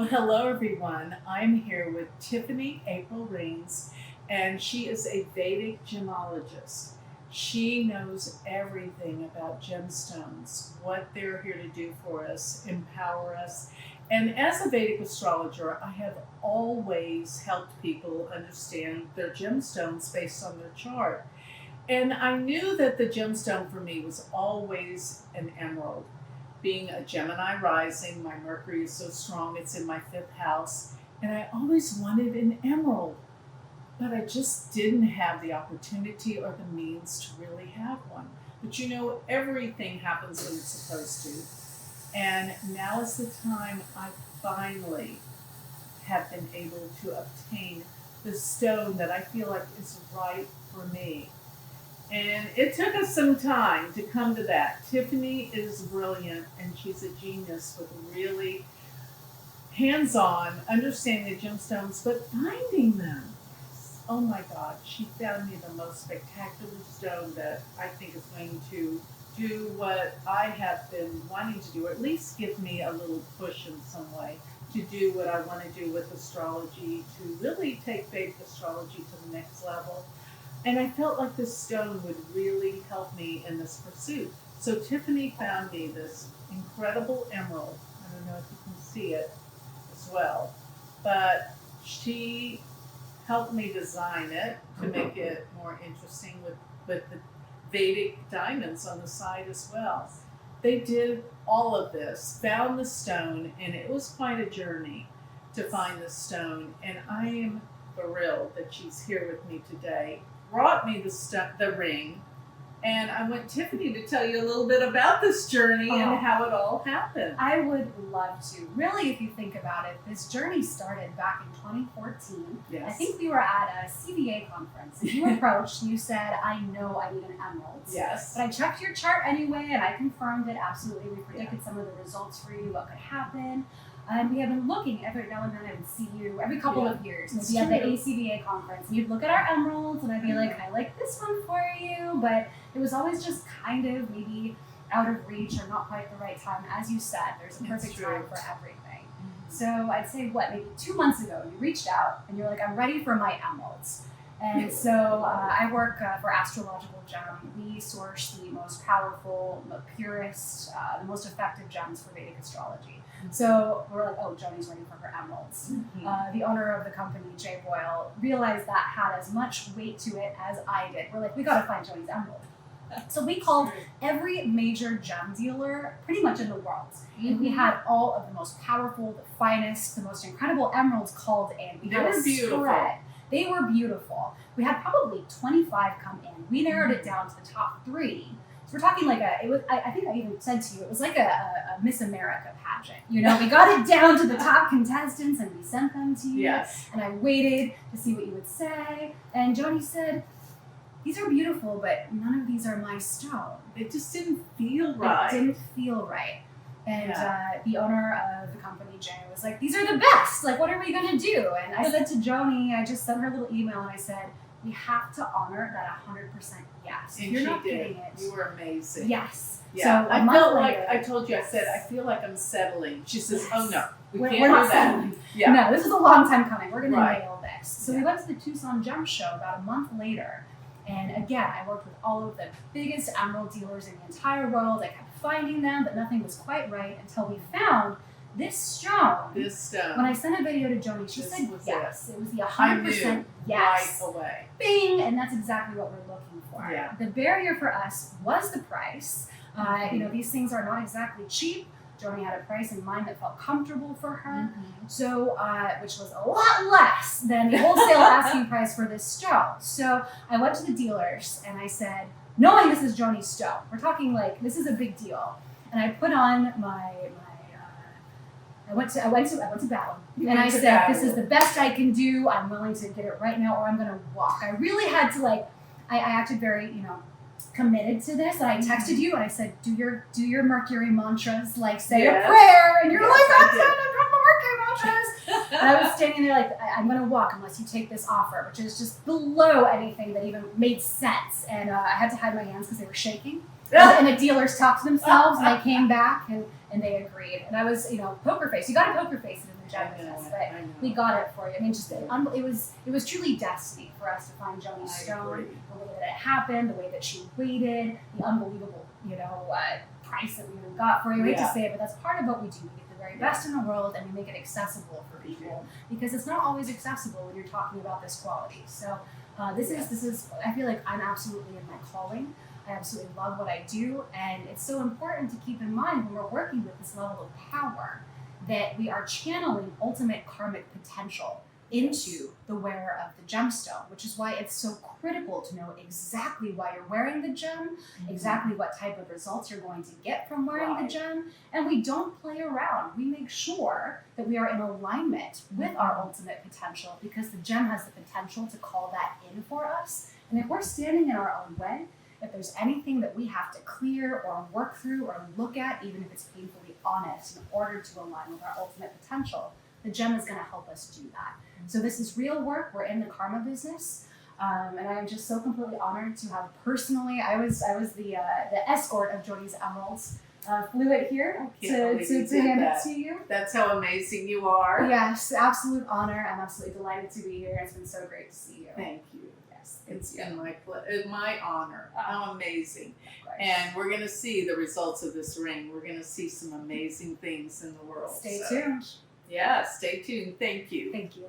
Hello everyone. I'm here with Tiffany April Reigns, and she is a Vedic gemologist. She knows everything about gemstones, what they're here to do for us, empower us. And as a Vedic astrologer, I have always helped people understand their gemstones based on their chart. And I knew that the gemstone for me was always an emerald. Being a Gemini rising, my Mercury is so strong, it's in my fifth house, and I always wanted an emerald, but I just didn't have the opportunity or the means to really have one. But everything happens when it's supposed to. And now is the time I finally have been able to obtain the stone that I feel like is right for me. And it took us some time to come to that. Tiffany is brilliant, and she's a genius with really hands-on understanding the gemstones, but finding them. Oh my God, she found me the most spectacular stone that I think is going to do what I have been wanting to do, or at least give me a little push in some way to do what I want to do with astrology, to really take Vedic astrology to the next level. And I felt like this stone would really help me in this pursuit. So Tiffany found me this incredible emerald. I don't know if you can see it as well, but she helped me design it to make it more interesting with the Vedic diamonds on the side as well. They did all of this, found the stone, and it was quite a journey to find the stone. And I am thrilled that she's here with me today. Brought me the ring, and I want Tiffany to tell you a little bit about this journey and how it all happened. I would love to. Really, if you think about it, this journey started back in 2014. Yes. I think we were at a CVA conference, and you approached and you said, I know I need an emerald. Yes. But I checked your chart anyway, and I confirmed it absolutely. We predicted some of the results for you, what could happen. And we have been looking every now and then. I would see you every couple of years. Maybe at the ACVA conference. And you'd look at our emeralds, and I'd be like, I like this one for you. But it was always just kind of maybe out of reach or not quite the right time. As you said, there's a perfect time for everything. So I'd say, maybe 2 months ago, you reached out, and you're like, I'm ready for my emeralds. And so I work for Astrological Gem. We source the most powerful, the purest, the most effective gems for Vedic astrology. So we're like, Joni's ready for her emeralds. The owner of the company, Jay Boyle, realized that had as much weight to it as I did. We're like, we got to find Joni's emerald. So we called every major gem dealer pretty much in the world. And we had all of the most powerful, the finest, the most incredible emeralds called in. We had a spread. They were beautiful. We had probably 25 come in. We narrowed it down to the top 3. So we're talking like I think I even said to you, it was like a Miss America pageant. We got it down to the top contestants and we sent them to you. Yes. And I waited to see what you would say. And Joni said, these are beautiful, but none of these are my stone. It just didn't feel right. It didn't feel right. And the owner of the company, Jay, was like, these are the best. Like, what are we going to do? And I said to Joni, I just sent her a little email, and I said, we have to honor that 100% yes. And you're she not did. getting it. You were amazing. Yes. Yeah. So I felt like, I told you, I said, I feel like I'm settling. She says, oh no, we're not do that. settling. Yeah. No, this is a long time coming. We're going to nail this. So Yeah. we went to the Tucson Gem Show about a month later. And again, I worked with all of the biggest emerald dealers in the entire world. I kept finding them, but nothing was quite right until we found this stone. When I sent a video to Joni, she said yes. It was the 100% yes. Right away. Bing! And that's exactly what we're looking for. Yeah. The barrier for us was the price. These things are not exactly cheap. Joni had a price in mind that felt comfortable for her, so which was a lot less than the wholesale asking price for this stone. So I went to the dealers and I said, knowing this is Joni's stone, we're talking like this is a big deal, and I put on I went to battle, and I said, this is the best I can do. I'm willing to get it right now, or I'm going to walk. I really had to I acted very committed to this, and I texted you and I said, do your Mercury mantras, say a prayer, and you're like, I'm from the Mercury mantras. And I was standing there like, I'm going to walk unless you take this offer, which is just below anything that even made sense. And I had to hide my hands because they were shaking. And the dealers talked to themselves, and they came back, and they agreed. And I was, poker face. You got to poker face it in the gem business, but we got it for you. I mean, just it was truly destiny for us to find Joni Stone. The way that it happened, the way that she waited, the unbelievable, price that we even got for you. I hate to say it, but that's part of what we do. We get the very best in the world, and we make it accessible for people, because it's not always accessible when you're talking about this quality. So this is. I feel like I'm absolutely in my calling. I absolutely love what I do, and it's so important to keep in mind when we're working with this level of power that we are channeling ultimate karmic potential into the wearer of the gemstone, which is why it's so critical to know exactly why you're wearing the gem, exactly what type of results you're going to get from wearing the gem, and we don't play around. We make sure that we are in alignment with our ultimate potential, because the gem has the potential to call that in for us, and if we're standing in our own way, if there's anything that we have to clear or work through or look at, even if it's painfully honest, in order to align with our ultimate potential, the gem is going to help us do that. So this is real work. We're in the karma business, and I am just so completely honored to have personally. I was the escort of Joni's emeralds. Flew it here to hand it to you. That's how amazing you are. Yes, absolute honor. I'm absolutely delighted to be here. It's been so great to see you. Thank you. It's Yeah. been my honor. How amazing. And we're going to see the results of this ring. We're going to see some amazing things in the world. Stay tuned. Yeah, stay tuned. Thank you. Thank you.